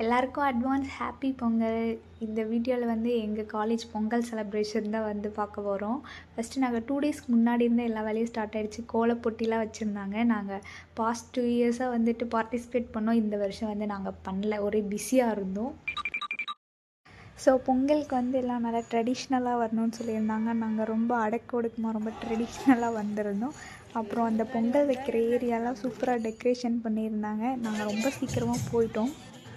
எல்லாருக்கும் advance happy Pongal. இந்த வீடியோவில் வந்து எங்கள் காலேஜ் பொங்கல் செலிப்ரேஷன் தான் வந்து பார்க்க போகிறோம். ஃபஸ்ட்டு நாங்கள் 2 டேஸ்க்கு முன்னாடி இருந்தே எல்லா வேலையும் ஸ்டார்ட் ஆகிடுச்சு. கோலப் போட்டிலாம் வச்சுருந்தாங்க. நாங்கள் பாஸ்ட் 2 இயர்ஸாக வந்துட்டு பார்ட்டிசிபேட் பண்ணோம். இந்த வருஷம் வந்து நாங்கள் பண்ணல, ஒரே பிஸியாக இருந்தோம். ஸோ பொங்கலுக்கு வந்து எல்லாம் நல்லா ட்ரெடிஷ்னலாக வரணும்னு சொல்லியிருந்தாங்க. நாங்கள் ரொம்ப அடக்கொடுக்கமாக ரொம்ப ட்ரெடிஷ்னலாக வந்திருந்தோம். அப்புறம் அந்த பொங்கல் வைக்கிற ஏரியாலாம் சூப்பராக டெக்கரேஷன் பண்ணியிருந்தாங்க. நாங்கள் ரொம்ப சீக்கிரமாக போயிட்டோம்.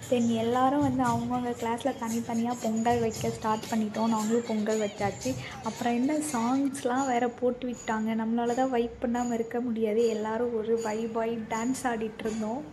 தென் எல்லோரும் வந்து அவங்கவுங்க கிளாஸில் தனித்தனியாக பொங்கல் வைக்க ஸ்டார்ட் பண்ணிட்டோம். நாங்களும் பொங்கல் வச்சாச்சு. அப்புறம் என்ன சாங்ஸ்லாம் வேறு போட்டு விட்டாங்க. நம்மளால தான் வைப் பண்ணாமல் இருக்க முடியாது. எல்லோரும் ஒரு வைபாய் டான்ஸ் ஆடிட்டு இருந்தோம்.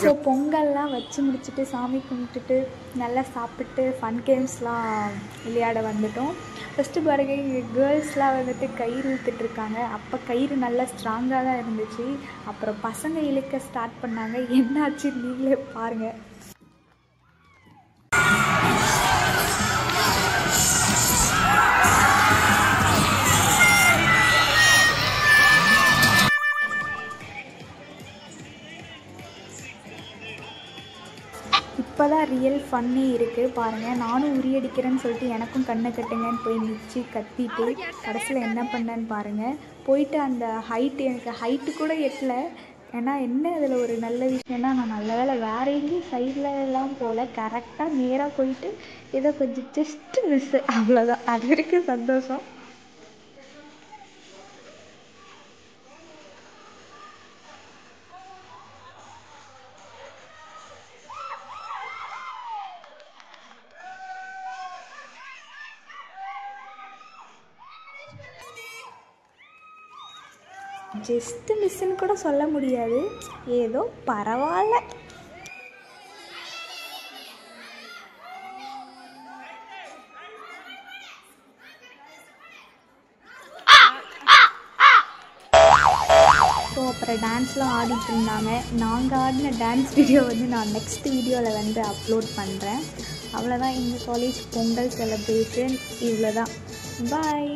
ஸோ பொங்கல்லாம் வச்சு முடிச்சுட்டு சாமி கும்பிட்டுட்டு நல்லா சாப்பிட்டு ஃபன் கேம்ஸ்லாம் விளையாட வந்துட்டோம். ஃபஸ்ட்டு பாருங்க, கேர்ள்ஸ்லாம் வந்துட்டு கயிறு இழுத்துட்ருக்காங்க. அப்போ கயிறு நல்லா ஸ்ட்ராங்காக தான் இருந்துச்சு. அப்புறம் பசங்க இழுக்க ஸ்டார்ட் பண்ணாங்க. என்னாச்சு நீங்களே பாருங்கள். இப்போ தான் ரியல் ஃபன்னே இருக்குது பாருங்கள். நானும் உரியடிக்கிறேன்னு சொல்லிட்டு எனக்கும் கண்ணை கட்டுங்கன்னு போய் நிச்சு கத்திட்டு கடைசியில் என்ன பண்ணேன்னு பாருங்கள். போயிட்டு அந்த எனக்கு ஹைட்டு கூட எட்டல. ஏன்னா என்ன அதில் ஒரு நல்ல விஷயம்னா, நான் நல்ல வேலை வேறு எங்கேயும் சைடில் எல்லாம் போல் கரெக்டாக நேராக போயிட்டு ஏதோ கொஞ்சம் ஜஸ்ட்டு மிஸ்ஸு, அவ்வளோதான். அது வரைக்கும் சந்தோஷம். ஜஸ்ட்டு மிஸ்ஸுன்னு கூட சொல்ல முடியாது, ஏதோ பரவாயில்ல. ஸோ அப்புறம் டான்ஸ்லாம் ஆடிட்டு இருந்தாங்க. நாங்கள் ஆடின டான்ஸ் வீடியோ வந்து நான் நெக்ஸ்ட் வீடியோவில் வந்து அப்லோட் பண்ணுறேன். அவ்வளோதான் எங்கள் காலேஜ் பொங்கல் செலிப்ரேஷன். இவ்வளோ தான். பாய்.